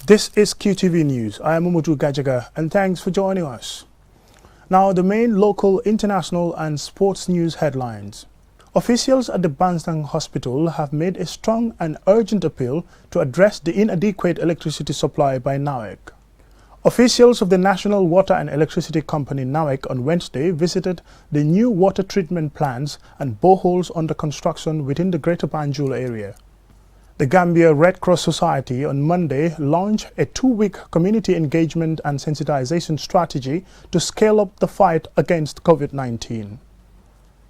This is Qtv News. I am Umutu Gajaga and thanks for joining us. Now the main local, international and sports news headlines. Officials at the Bansang hospital have made a strong and urgent appeal to address the inadequate electricity supply by NAWEC. Officials of the National Water and Electricity Company NAWEC on Wednesday visited the new water treatment plants and boreholes under construction within the Greater Banjul area. The Gambia Red Cross Society on Monday launched a 2-week community engagement and sensitization strategy to scale up the fight against COVID-19.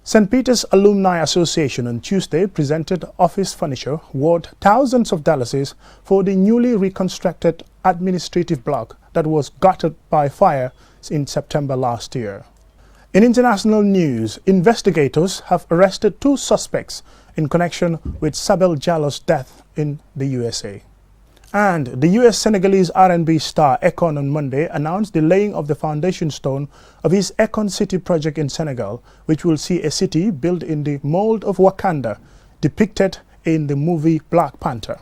St. Peter's Alumni Association on Tuesday presented office furniture worth thousands of dollars for the newly reconstructed administrative block that was gutted by fire in September last year. In international news, investigators have arrested 2 suspects in connection with Sabel Jallo's death in the USA. And the US Senegalese R&B star Akon on Monday announced the laying of the foundation stone of his Akon City project in Senegal, which will see a city built in the mold of Wakanda, depicted in the movie Black Panther.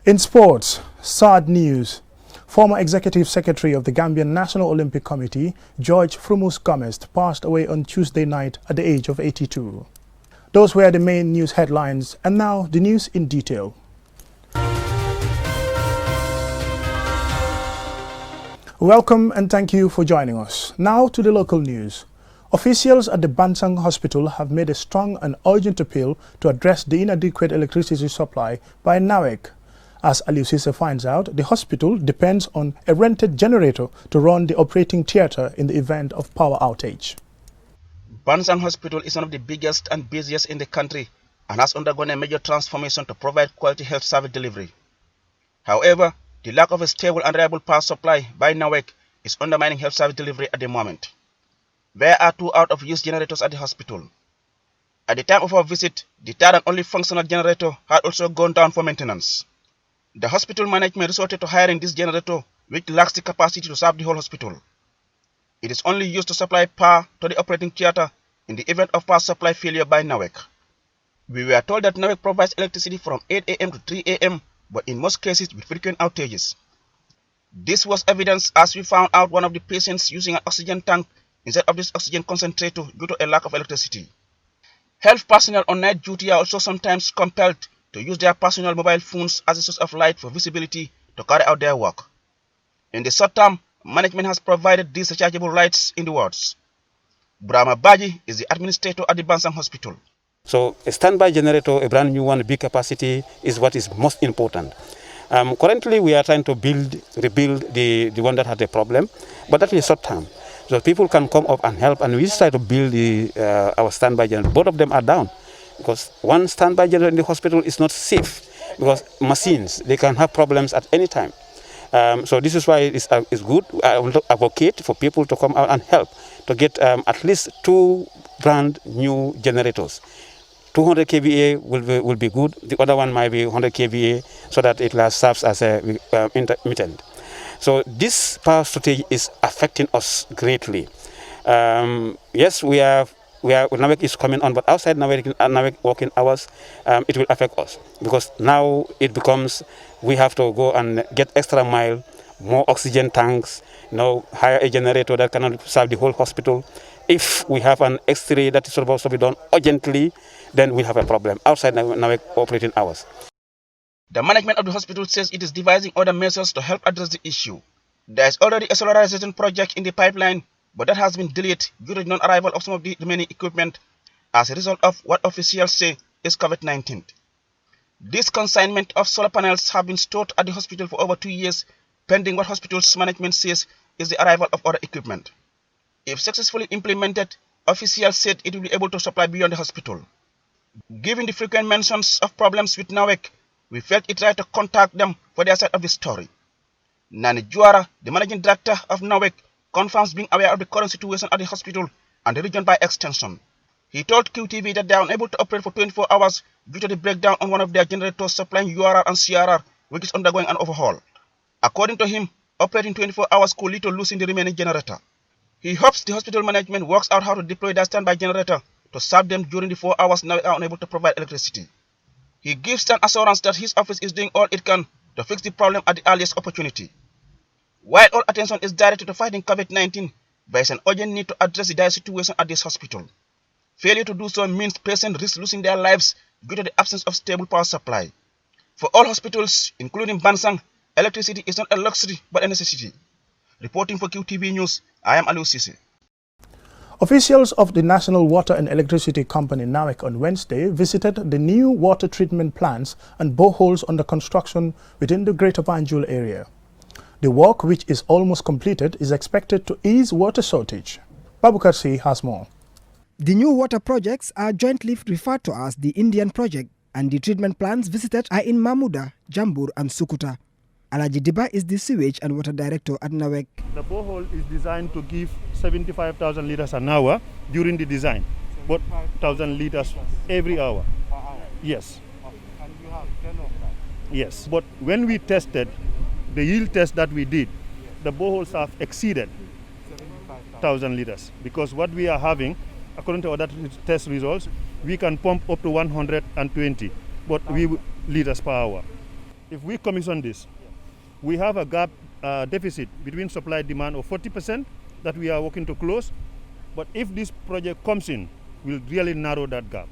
In sports, sad news. Former Executive Secretary of the Gambian National Olympic Committee, George Frumus Gomez, passed away on Tuesday night at the age of 82. Those were the main news headlines, and now the news in detail. Welcome and thank you for joining us. Now to the local news. Officials at the Bansang hospital have made a strong and urgent appeal to address the inadequate electricity supply by NAWEC. As Aliu Sise finds out, the hospital depends on a rented generator to run the operating theatre in the event of power outage. Bansang Hospital is one of the biggest and busiest in the country and has undergone a major transformation to provide quality health service delivery. However, the lack of a stable and reliable power supply by NAWEC is undermining health service delivery at the moment. There are 2 out-of-use generators at the hospital. At the time of our visit, the third and only functional generator had also gone down for maintenance. The hospital management resorted to hiring this generator, which lacks the capacity to serve the whole hospital. It is only used to supply power to the operating theatre in the event of power supply failure by NAWEC. We were told that NAWEC provides electricity from 8 a.m. to 3 a.m., but in most cases with frequent outages. This was evidenced as we found out one of the patients using an oxygen tank instead of this oxygen concentrator due to a lack of electricity. Health personnel on night duty are also sometimes compelled to use their personal mobile phones as a source of light for visibility to carry out their work. In the short term, management has provided these rechargeable lights in the wards. Brahma Baji is the administrator at the Bansang Hospital. So a standby generator, a brand new one, big capacity, is what is most important. Currently, we are trying to rebuild the one that had a problem, but that is short term. So people can come up and help, and we try to build our standby generator. Both of them are down, because one standby generator in the hospital is not safe, because machines, they can have problems at any time. So this is why it's good. I want to advocate for people to come out and help to get at least 2 brand new generators. 200 kVA will be good. The other one might be 100 kVA, so that it serves as a intermittent. So this power shortage is affecting us greatly. Yes, NAWEC is coming on, but outside NAWEC working hours, it will affect us, because now it becomes we have to go and get extra mile, more oxygen tanks, hire a generator that cannot serve the whole hospital. If we have an X-ray that is supposed to be done urgently, then we have a problem outside NAWEC operating hours. The management of the hospital says it is devising other measures to help address the issue. There is already a solarization project in the pipeline, but that has been delayed due to the non-arrival of some of the remaining equipment as a result of what officials say is COVID-19. This consignment of solar panels have been stored at the hospital for over 2 years, pending what hospital's management says is the arrival of other equipment. If successfully implemented, officials said it will be able to supply beyond the hospital. Given the frequent mentions of problems with NAWEC, we felt it right to contact them for their side of the story. Nani Juara, the managing director of NAWEC, confirms being aware of the current situation at the hospital and the region by extension. He told QTV that they are unable to operate for 24 hours due to the breakdown on one of their generators supplying URR and CRR, which is undergoing an overhaul. According to him, operating 24 hours could lead to losing the remaining generator. He hopes the hospital management works out how to deploy their standby generator to serve them during the 4 hours now they are unable to provide electricity. He gives an assurance that his office is doing all it can to fix the problem at the earliest opportunity. While all attention is directed to fighting COVID-19, there is an urgent need to address the dire situation at this hospital. Failure to do so means patients risk losing their lives due to the absence of stable power supply. For all hospitals, including Bansang, electricity is not a luxury but a necessity. Reporting for QTV News, I am Aliu Sise. Officials of the National Water and Electricity Company NAWEC on Wednesday visited the new water treatment plants and boreholes under construction within the Greater Banjul area. The work, which is almost completed, is expected to ease water shortage. Babukar C has more. The new water projects are jointly referred to as the Indian Project, and the treatment plants visited are in Mamuda, Jambur and Sukuta. Alaji Diba is the Sewage and Water Director at NAWEC. The borehole is designed to give 75,000 liters an hour during the design. 1,000 liters every hour. Per hour? Yes. And you have 10 of that? Yes. But when we tested, the yield test that we did, the boreholes have exceeded 1,000 liters. Because what we are having, according to other test results, we can pump up to 120 liters per hour. If we commission this, we have a gap deficit between supply and demand of 40% that we are working to close. But if this project comes in, we'll really narrow that gap.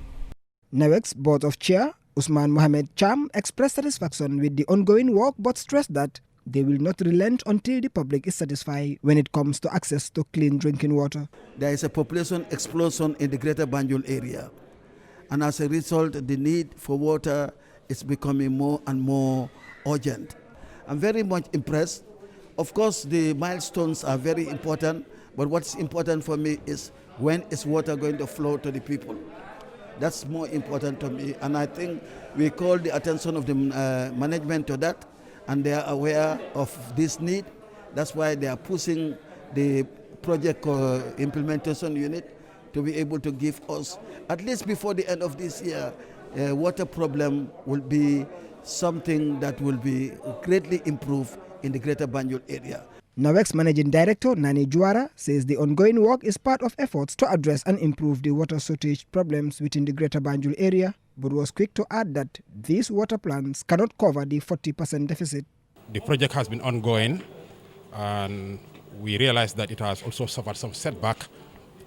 NAWEC's Board of Chair, Usman Mohamed Cham, expressed satisfaction with the ongoing work but stressed that they will not relent until the public is satisfied when it comes to access to clean drinking water. There is a population explosion in the Greater Banjul area, and as a result, the need for water is becoming more and more urgent. I'm very much impressed. Of course, the milestones are very important, but what's important for me is when is water going to flow to the people? That's more important to me, and I think we call the attention of the management to that, and they are aware of this need. That's why they are pushing the project implementation unit to be able to give us, at least before the end of this year, water problem will be something that will be greatly improved in the Greater Banjul area. NAWEC's Managing Director, Nani Juara, says the ongoing work is part of efforts to address and improve the water shortage problems within the Greater Banjul area, but was quick to add that these water plants cannot cover the 40% deficit. The project has been ongoing, and we realize that it has also suffered some setback,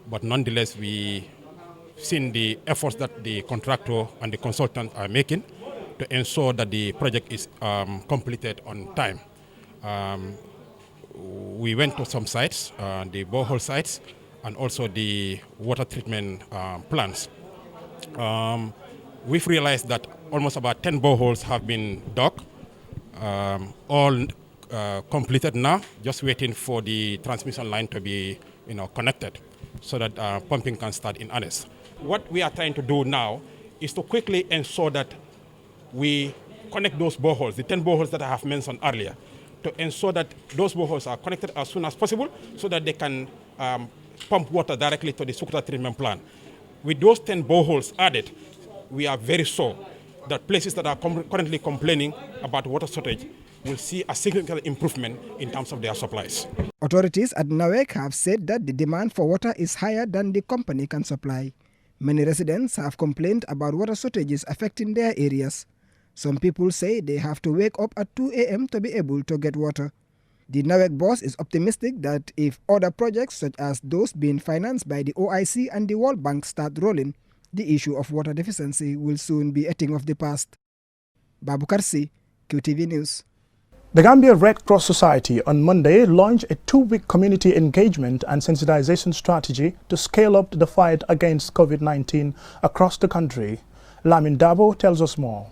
but nonetheless we've seen the efforts that the contractor and the consultant are making to ensure that the project is completed on time. We went to some sites, the borehole sites, and also the water treatment plants. We've realized that almost about 10 boreholes have been dug, all completed now, just waiting for the transmission line to be connected so that pumping can start in earnest. What we are trying to do now is to quickly ensure that we connect those boreholes, the 10 boreholes that I have mentioned earlier, to ensure that those boreholes are connected as soon as possible so that they can pump water directly to the Sukuta treatment plant. With those 10 boreholes added, we are very sure that places that are currently complaining about water shortage will see a significant improvement in terms of their supplies. Authorities at NAWEC have said that the demand for water is higher than the company can supply. Many residents have complained about water shortages affecting their areas. Some people say they have to wake up at 2 a.m. to be able to get water. The NAWEC boss is optimistic that if other projects such as those being financed by the OIC and the World Bank start rolling, the issue of water deficiency will soon be a thing of the past. Babukar C, QTV News. The Gambia Red Cross Society on Monday launched a 2-week community engagement and sensitization strategy to scale up the fight against COVID-19 across the country. Lamin Dabo tells us more.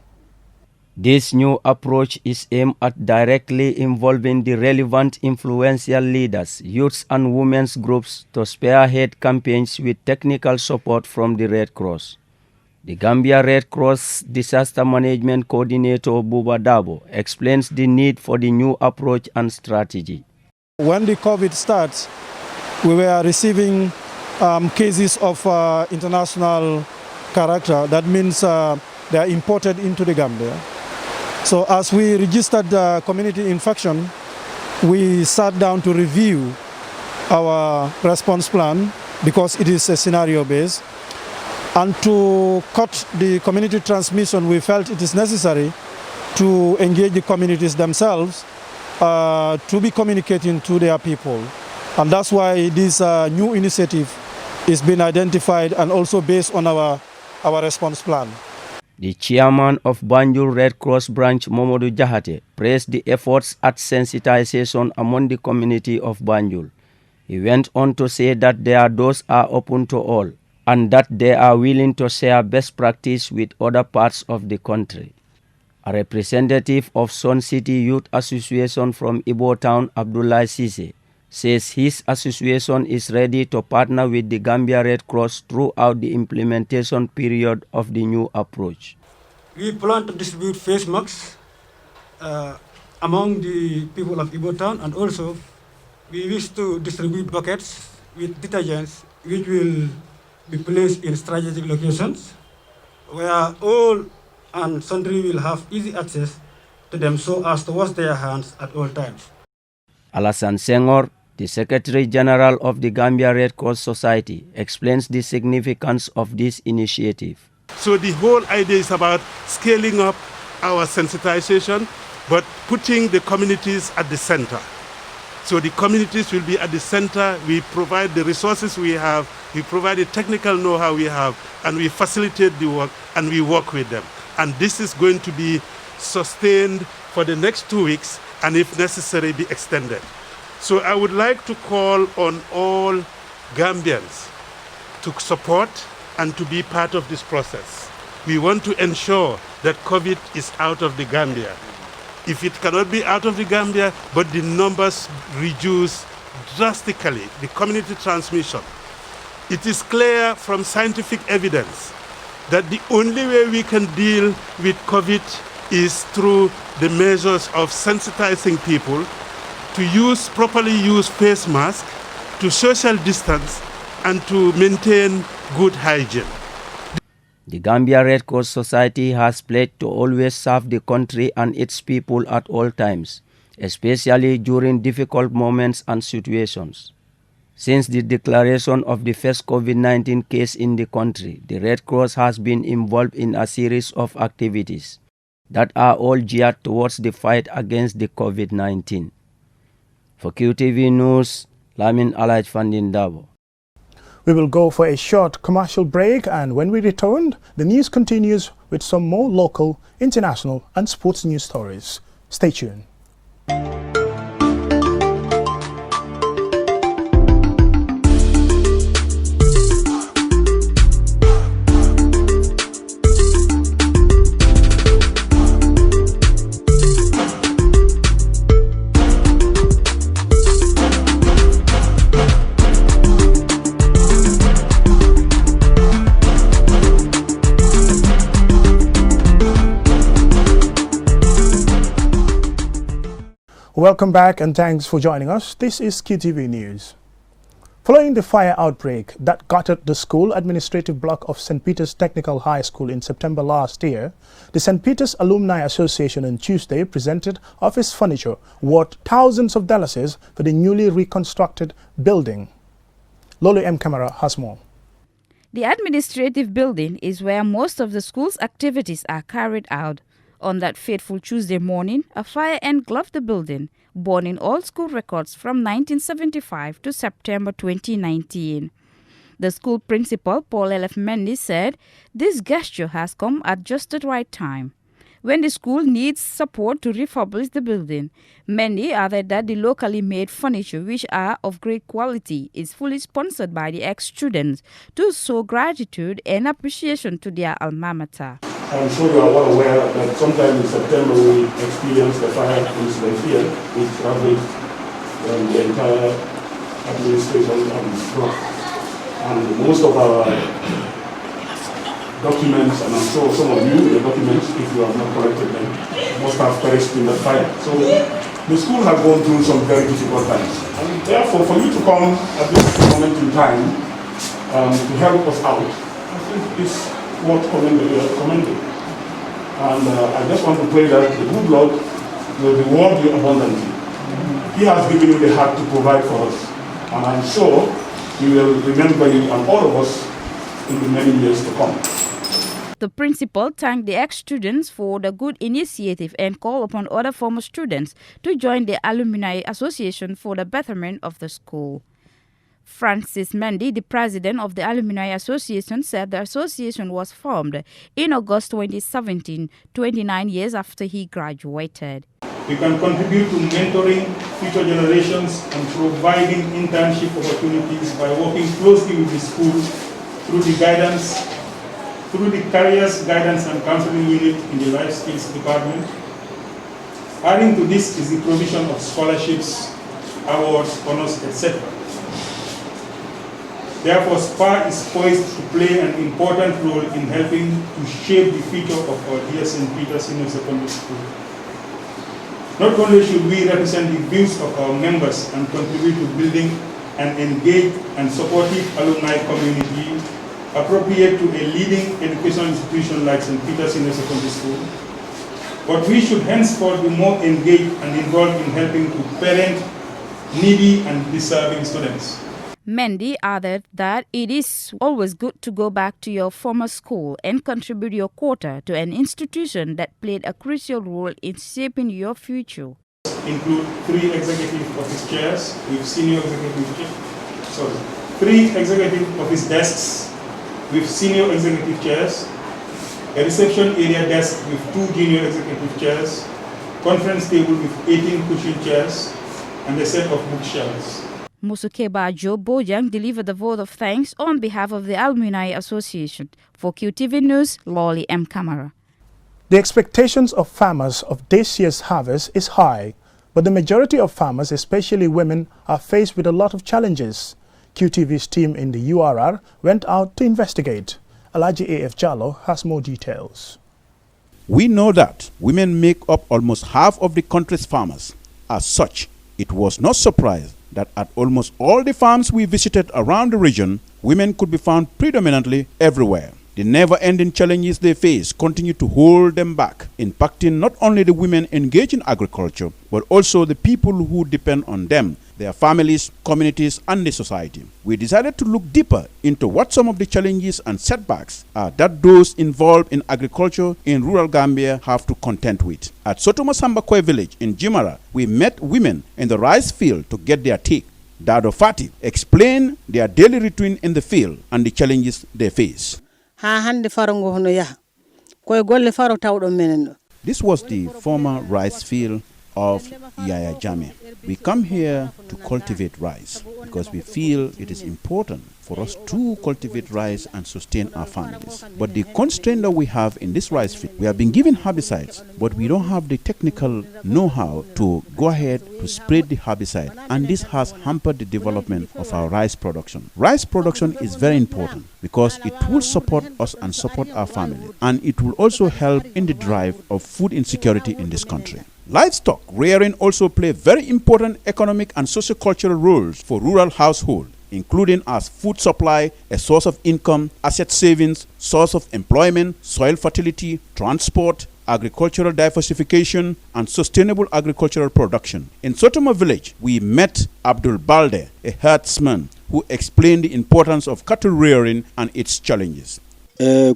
This new approach is aimed at directly involving the relevant influential leaders, youths and women's groups to spearhead campaigns with technical support from the Red Cross. The Gambia Red Cross Disaster Management Coordinator Buba Dabo explains the need for the new approach and strategy. When the COVID starts, we were receiving cases of international character. That means they are imported into the Gambia. So as we registered the community infection, we sat down to review our response plan because it is a scenario based. And to cut the community transmission, we felt it is necessary to engage the communities themselves to be communicating to their people. And that's why this new initiative is being identified and also based on our response plan. The chairman of Banjul Red Cross branch, Momodu Jahate, praised the efforts at sensitization among the community of Banjul. He went on to say that their doors are open to all and that they are willing to share best practice with other parts of the country. A representative of Sun City Youth Association from Ibo Town, Abdullah Sise, says his association is ready to partner with the Gambia Red Cross throughout the implementation period of the new approach. We plan to distribute face masks among the people of Ibo Town, and also we wish to distribute buckets with detergents which will be placed in strategic locations where all and sundry will have easy access to them so as to wash their hands at all times. Alassane Senghor, the Secretary General of the Gambia Red Cross Society, explains the significance of this initiative. So the whole idea is about scaling up our sensitization, but putting the communities at the center. So the communities will be at the center. We provide the resources we have, we provide the technical know-how we have, and we facilitate the work, and we work with them. And this is going to be sustained for the next 2 weeks, and if necessary, be extended. So I would like to call on all Gambians to support and to be part of this process. We want to ensure that COVID is out of the Gambia. If it cannot be out of the Gambia, but the numbers reduce drastically, the community transmission. It is clear from scientific evidence that the only way we can deal with COVID is through the measures of sensitizing people to properly use face masks, to social distance, and to maintain good hygiene. The Gambia Red Cross Society has pledged to always serve the country and its people at all times, especially during difficult moments and situations. Since the declaration of the first COVID-19 case in the country, the Red Cross has been involved in a series of activities that are all geared towards the fight against the COVID-19. For QTV News, Lamin Alaj Fandindabo. We will go for a short commercial break, and when we return, the news continues with some more local, international and sports news stories. Stay tuned. Welcome back and thanks for joining us. This is Qtv News. Following the fire outbreak that gutted the school administrative block of St. Peter's Technical High School in September last year, the St. Peter's Alumni Association on Tuesday presented office furniture worth thousands of dollars for the newly reconstructed building. Lolo M. Camara has more. The administrative building is where most of the school's activities are carried out. On that fateful Tuesday morning, a fire engulfed the building, burning all school records from 1975 to September 2019. The school principal, Paul L.F. Mendy, said this gesture has come at just the right time, when the school needs support to refurbish the building. Mendy added that the locally made furniture, which are of great quality, is fully sponsored by the ex-students to show gratitude and appreciation to their alma mater. I'm sure you are well aware that sometime in September we experienced the fire incident here, which ravaged the entire administration of the block. And most of our documents, and I'm sure some of you, the documents, if you have not collected them, must have perished in the fire. So the school has gone through some very difficult times. And therefore, for you to come at this moment in time to help us out, I think is what commended. And I just want to pray that the good Lord will reward you abundantly. He has given you the heart to provide for us. And I'm sure He will remember you and all of us in the many years to come. The principal thanked the ex-students for the good initiative and called upon other former students to join the Alumni Association for the betterment of the school. Francis Mendy, the president of the Alumni Association, said the association was formed in August 2017, 29 years after he graduated. We can contribute to mentoring future generations and providing internship opportunities by working closely with the school through the Careers Guidance and Counseling Unit in the Life Skills Department. Adding to this is the provision of scholarships, awards, honors, etc. Therefore, SPA is poised to play an important role in helping to shape the future of our dear St. Peter's Senior Secondary School. Not only should we represent the views of our members and contribute to building an engaged and supportive alumni community appropriate to a leading educational institution like St. Peter's Senior Secondary School, but we should henceforth be more engaged and involved in helping to parent needy and deserving students. Mendy added that it is always good to go back to your former school and contribute your quota to an institution that played a crucial role in shaping your future. Include 3 executive office chairs with senior three executive office desks with senior executive chairs, a reception area desk with 2 junior executive chairs, conference table with 18 cushion chairs, and a set of bookshelves. Musukeba Joe Bojang delivered the vote of thanks on behalf of the Alumni Association. For Qtv News, Lolly M. Camara. The expectations of farmers of this year's harvest is high, but the majority of farmers, especially women, are faced with a lot of challenges. QTV's team in the URR went out to investigate. Alaji A.F. Jallo has more details. We know that women make up almost half of the country's farmers. As such, it was no surprise that at almost all the farms we visited around the region, women could be found predominantly everywhere. The never-ending challenges they face continue to hold them back, impacting not only the women engaged in agriculture, but also the people who depend on them, their families, communities, and the society. We decided to look deeper into what some of the challenges and setbacks are that those involved in agriculture in rural Gambia have to contend with. At Sotomasambakwe village in Jimara, we met women in the rice field to get their take. Dado Fati explained their daily routine in the field and the challenges they face. This was the former rice field of Yaya Jame. We come here to cultivate rice because we feel it is important for us to cultivate rice and sustain our families. But the constraint that we have in this rice field, we have been given herbicides, but we don't have the technical know-how to go ahead to spread the herbicide, and this has hampered the development of our rice production. Rice production is very important because it will support us and support our family, and it will also help in the drive of food insecurity in this country. Livestock rearing also play very important economic and socio-cultural roles for rural households, including as food supply, a source of income, asset savings, source of employment, soil fertility, transport, agricultural diversification, and sustainable agricultural production. In Sotoma village, we met Abdul Balde, a herdsman, who explained the importance of cattle rearing and its challenges. The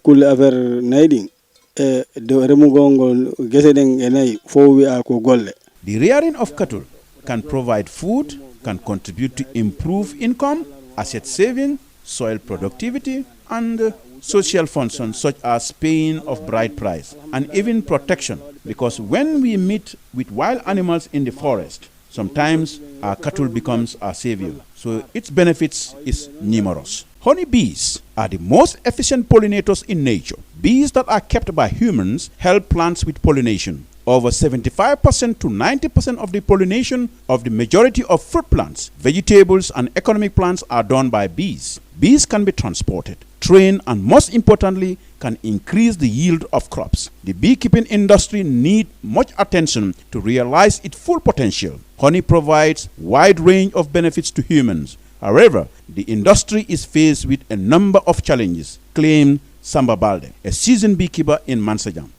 rearing of cattle can provide food, can contribute to improve income, asset saving, soil productivity, and social functions such as paying of bride price, and even protection, because when we meet with wild animals in the forest, sometimes our cattle becomes our savior. So its benefits is numerous. Honeybees are the most efficient pollinators in nature. Bees that are kept by humans help plants with pollination. Over 75% to 90% of the pollination of the majority of fruit plants, vegetables, and economic plants are done by bees. Bees can be transported, trained, and most importantly, can increase the yield of crops. The beekeeping industry needs much attention to realize its full potential. Honey provides a wide range of benefits to humans. However, the industry is faced with a number of challenges, claimed Samba Balde, a seasoned beekeeper in Mansajam.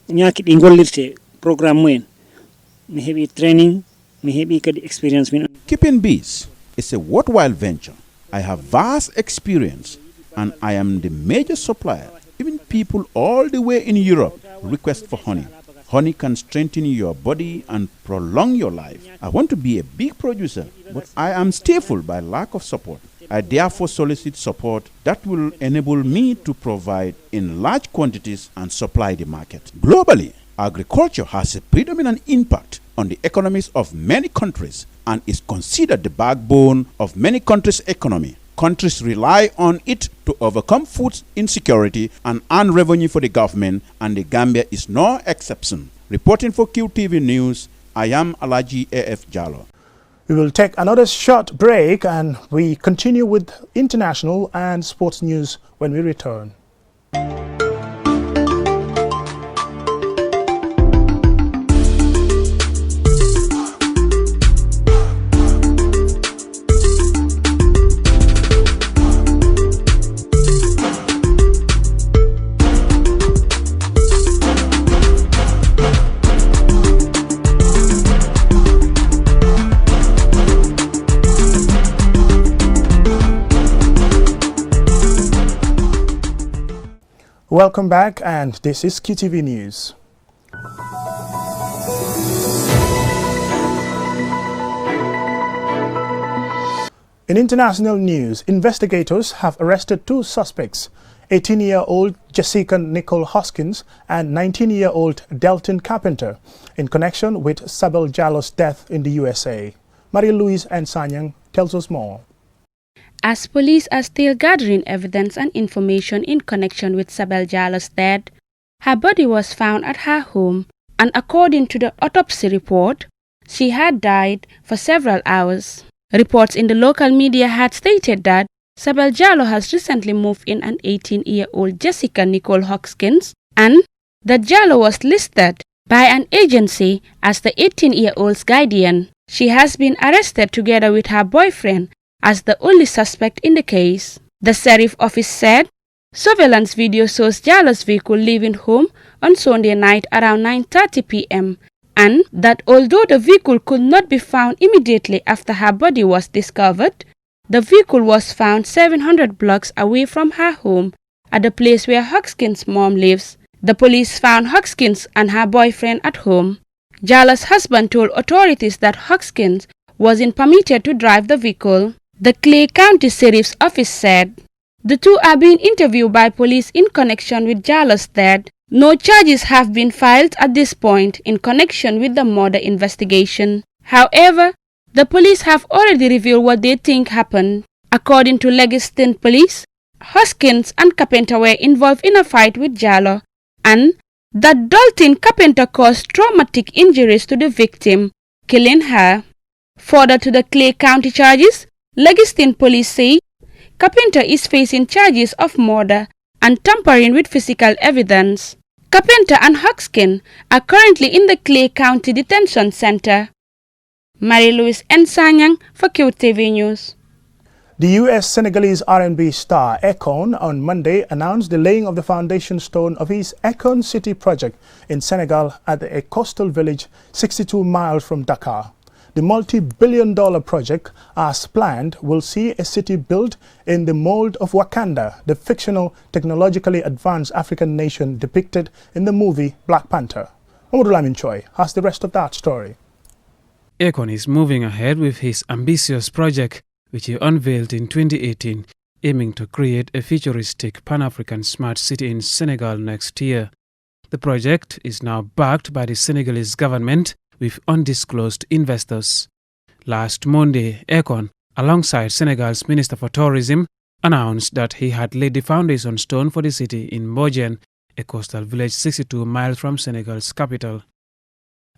Keeping bees is a worthwhile venture. I have vast experience and I am the major supplier, even people all the way in Europe request for honey. Honey can strengthen your body and prolong your life. I want to be a big producer, but I am stifled by lack of support. I therefore solicit support that will enable me to provide in large quantities and supply the market. Globally, agriculture has a predominant impact on the economies of many countries and is considered the backbone of many countries' economy. Countries rely on it to overcome food insecurity and earn revenue for the government, and the Gambia is no exception. Reporting for QTV News, I am Alaji A.F. Jallo. We will take another short break and we continue with international and sports news when we return. Welcome back, and this is Qtv News. In international news, investigators have arrested two suspects, 18-year-old Jessica Nicole Hoskins and 19-year-old Delton Carpenter, in connection with Sabel Jallo's death in the USA. Marie-Louise Ensanyang tells us more. As police are still gathering evidence and information in connection with Sabel Jallo's death, her body was found at her home, and according to the autopsy report, she had died for several hours. Reports in the local media had stated that Sabel Jallo has recently moved in an 18-year-old Jessica Nicole Hoskins, and that Jallo was listed by an agency as the 18-year-old's guardian. She has been arrested together with her boyfriend as the only suspect in the case. The sheriff office said surveillance video shows Jallo's vehicle leaving home on Sunday night around 9:30 p.m. and that although the vehicle could not be found immediately after her body was discovered, the vehicle was found 700 blocks away from her home at the place where Hoskins' mom lives. The police found Hoskins and her boyfriend at home. Jallo's husband told authorities that Hoskins wasn't permitted to drive the vehicle. The Clay County Sheriff's Office said the two are being interviewed by police in connection with Jallo's death. No charges have been filed at this point in connection with the murder investigation. However, the police have already revealed what they think happened. According to Legiston Police, Hoskins and Carpenter were involved in a fight with Jallo, and that Dalton Carpenter caused traumatic injuries to the victim, killing her. Further to the Clay County charges, Legiston Police say Carpenter is facing charges of murder and tampering with physical evidence. Carpenter and Hoskins are currently in the Clay County Detention Center. Marie-Louise Ensanyang for QTV News. The US Senegalese R&B star Akon on Monday announced the laying of the foundation stone of his Akon City project in Senegal at a coastal village 62 miles from Dakar. The multi-billion-dollar project, as planned, will see a city built in the mold of Wakanda, the fictional, technologically advanced African nation depicted in the movie Black Panther. Omodulamin Choi has the rest of that story. Akon is moving ahead with his ambitious project, which he unveiled in 2018, aiming to create a futuristic Pan-African smart city in Senegal next year. The project is now backed by the Senegalese government with undisclosed investors. Last Monday, Akon, alongside Senegal's Minister for Tourism, announced that he had laid the foundation stone for the city in Mbodiène, a coastal village 62 miles from Senegal's capital.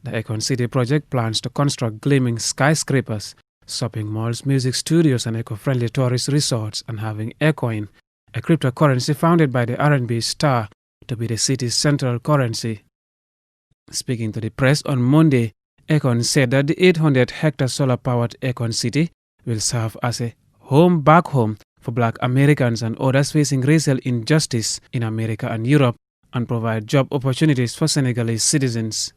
The Akon City project plans to construct gleaming skyscrapers, shopping malls, music studios, and eco-friendly tourist resorts, and having Akoin, a cryptocurrency founded by the R&B star, to be the city's central currency. Speaking to the press on Monday, Akon said that the 800-hectare solar-powered Akon City will serve as a home back home for Black Americans and others facing racial injustice in America and Europe, and provide job opportunities for Senegalese citizens.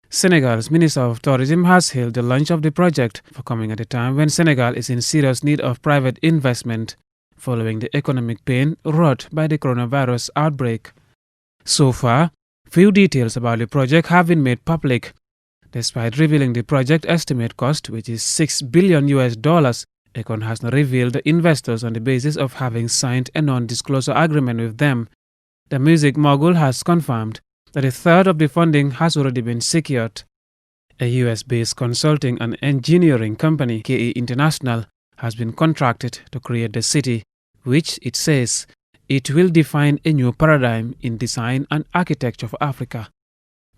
Senegal's Minister of Tourism has hailed the launch of the project for coming at a time when Senegal is in serious need of private investment following the economic pain wrought by the coronavirus outbreak. So far, few details about the project have been made public. Despite revealing the project estimate cost, which is $6 billion, Akon has not revealed the investors on the basis of having signed a non-disclosure agreement with them. The music mogul has confirmed that a third of the funding has already been secured. A US-based consulting and engineering company, KE International, has been contracted to create the city, which, it says, it will define a new paradigm in design and architecture for Africa.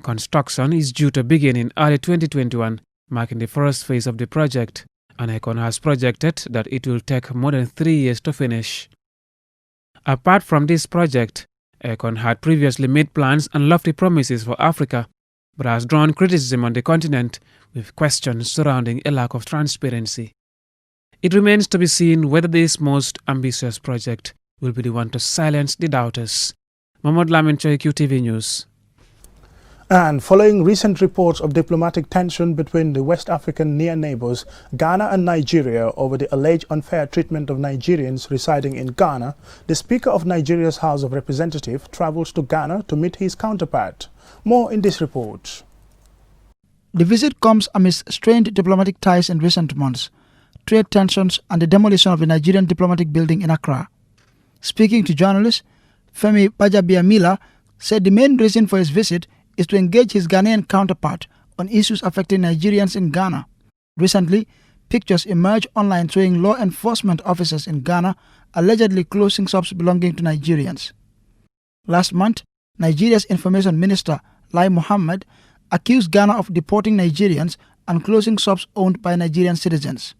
Construction is due to begin in early 2021, marking the first phase of the project, and Akon has projected that it will take more than 3 years to finish. Apart from this project, Akon had previously made plans and lofty promises for Africa, but has drawn criticism on the continent with questions surrounding a lack of transparency. It remains to be seen whether this most ambitious project will be the one to silence the doubters. Mohamed Lamin Choi, Qtv News. And following recent reports of diplomatic tension between the West African near neighbors, Ghana and Nigeria, over the alleged unfair treatment of Nigerians residing in Ghana, the Speaker of Nigeria's House of Representatives travels to Ghana to meet his counterpart. More in this report. The visit comes amidst strained diplomatic ties in recent months, trade tensions and the demolition of the Nigerian diplomatic building in Accra. Speaking to journalists, Femi Bajabiamila said the main reason for his visit is to engage his Ghanaian counterpart on issues affecting Nigerians in Ghana. Recently, pictures emerged online showing law enforcement officers in Ghana allegedly closing shops belonging to Nigerians. Last month, Nigeria's Information Minister, Lai Mohammed, accused Ghana of deporting Nigerians and closing shops owned by Nigerian citizens.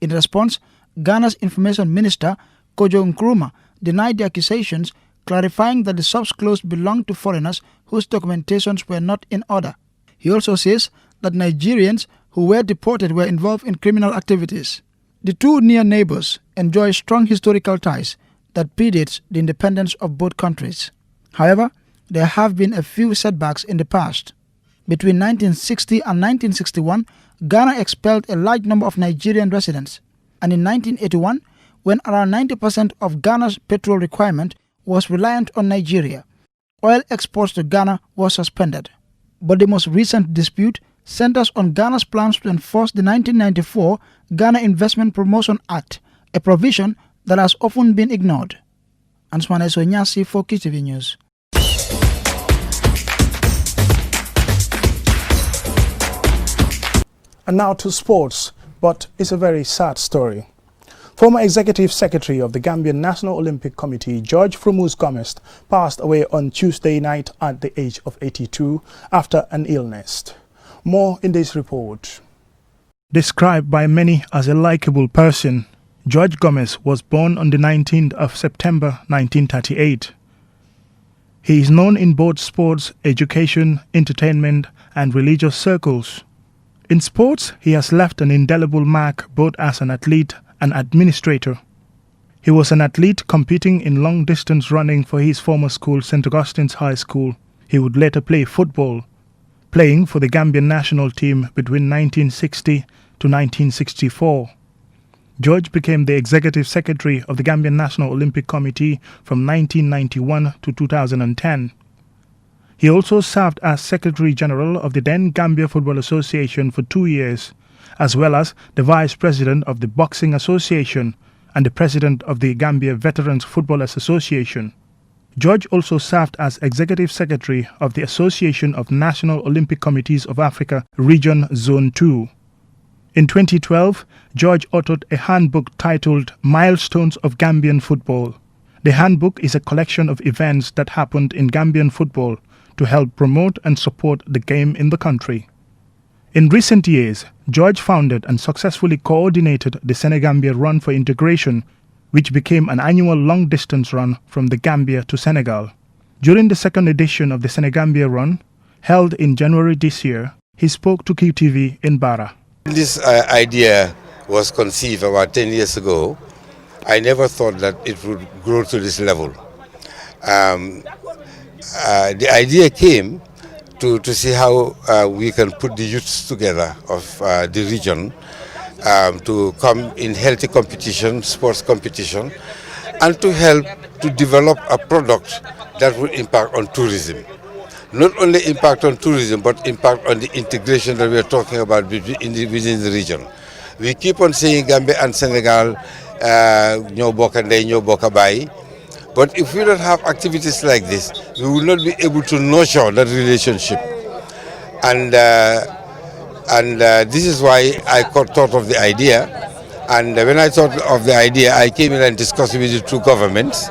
In response, Ghana's Information Minister, Kojo Nkrumah, denied the accusations, clarifying that the shops closed belonged to foreigners whose documentations were not in order. He also says that Nigerians who were deported were involved in criminal activities. The two near neighbors enjoy strong historical ties that predates the independence of both countries. However, there have been a few setbacks in the past. Between 1960 and 1961, Ghana expelled a large number of Nigerian residents, and in 1981, when around 90% of Ghana's petrol requirement was reliant on Nigeria, oil exports to Ghana was suspended. But the most recent dispute centers on Ghana's plans to enforce the 1994 Ghana Investment Promotion Act, a provision that has often been ignored. Answane Sonyasi for Qtv News. And now to sports, but it's a very sad story. Former Executive Secretary of the Gambian National Olympic Committee, George Fromous Gomez, passed away on Tuesday night at the age of 82 after an illness. More in this report. Described by many as a likable person, George Gomez was born on the 19th of September 1938. He is known in both sports, education, entertainment, and religious circles. In sports, he has left an indelible mark both as an athlete and administrator. He was an athlete competing in long-distance running for his former school, St. Augustine's High School. He would later play football, playing for the Gambian national team between 1960 to 1964. George became the Executive Secretary of the Gambian National Olympic Committee from 1991 to 2010. He also served as Secretary General of the then Gambia Football Association for 2 years, as well as the Vice President of the Boxing Association and the President of the Gambia Veterans Footballers Association. George also served as Executive Secretary of the Association of National Olympic Committees of Africa, Region Zone 2. In 2012, George authored a handbook titled Milestones of Gambian Football. The handbook is a collection of events that happened in Gambian football to help promote and support the game in the country. In recent years, George founded and successfully coordinated the Senegambia Run for Integration, which became an annual long-distance run from the Gambia to Senegal. During the second edition of the Senegambia Run, held in January this year, he spoke to QTV in Bara. This idea was conceived about 10 years ago. I never thought that it would grow to this level. The idea came to see how we can put the youths together of the region to come in healthy competition, sports competition, and to help to develop a product that will impact on tourism. Not only impact on tourism, but impact on the integration that we are talking about within the region. We keep on saying Gambia and Senegal, nyo boka ndey, nyo boka bayi. But if we don't have activities like this, we will not be able to nurture that relationship. And this is why I thought of the idea. And when I thought of the idea, I came in and discussed with the two governments.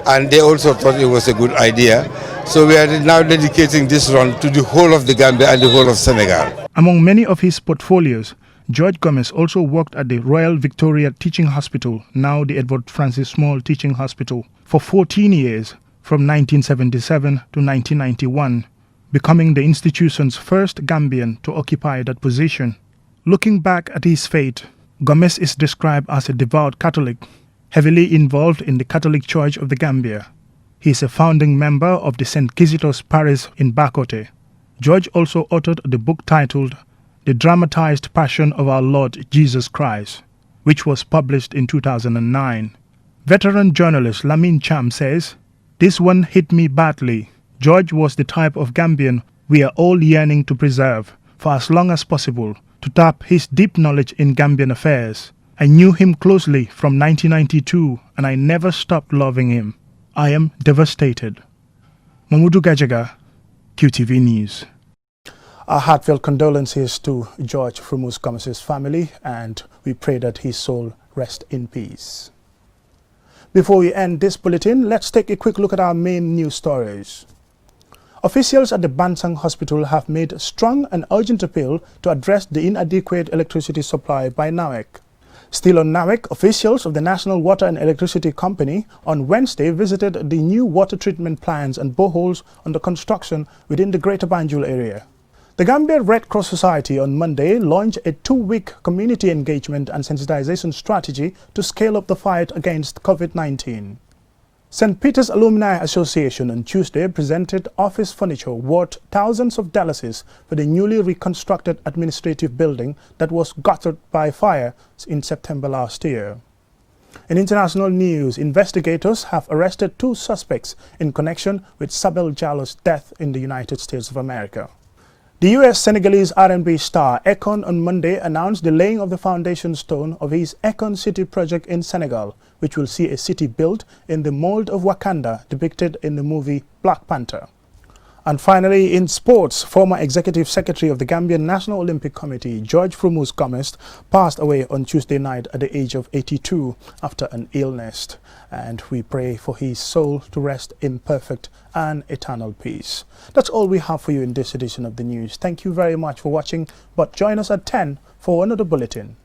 And they also thought it was a good idea. So we are now dedicating this run to the whole of the Gambia and the whole of Senegal. Among many of his portfolios, George Gomez also worked at the Royal Victoria Teaching Hospital, now the Edward Francis Small Teaching Hospital, for 14 years, from 1977 to 1991, becoming the institution's first Gambian to occupy that position. Looking back at his fate, Gomez is described as a devout Catholic, heavily involved in the Catholic Church of the Gambia. He is a founding member of the St. Kizito's Parish in Bakote. George also authored the book titled The Dramatized Passion of Our Lord Jesus Christ, which was published in 2009. Veteran journalist Lamin Cham says, "This one hit me badly. George was the type of Gambian we are all yearning to preserve for as long as possible, to tap his deep knowledge in Gambian affairs. I knew him closely from 1992 and I never stopped loving him. I am devastated." Mamudu Gajaga, QTV News. Our heartfelt condolences to George Frumus Gomez's family, and we pray that his soul rest in peace. Before we end this bulletin, let's take a quick look at our main news stories. Officials at the Bansang Hospital have made a strong and urgent appeal to address the inadequate electricity supply by NAWEC. Still on NAWEC, officials of the National Water and Electricity Company on Wednesday visited the new water treatment plants and boreholes under construction within the Greater Banjul area. The Gambia Red Cross Society on Monday launched a 2-week community engagement and sensitization strategy to scale up the fight against COVID-19. St. Peter's Alumni Association on Tuesday presented office furniture worth thousands of dollars for the newly reconstructed administrative building that was gutted by fire in September last year. In international news, investigators have arrested 2 suspects in connection with Sabel Jallo's death in the United States of America. The US-Senegalese R&B star Akon on Monday announced the laying of the foundation stone of his Akon City project in Senegal, which will see a city built in the mold of Wakanda depicted in the movie Black Panther. And finally, in sports, former Executive Secretary of the Gambian National Olympic Committee, George Frumus Gomez, passed away on Tuesday night at the age of 82 after an illness. And we pray for his soul to rest in perfect and eternal peace. That's all we have for you in this edition of the news. Thank you very much for watching, but join us at 10 for another bulletin.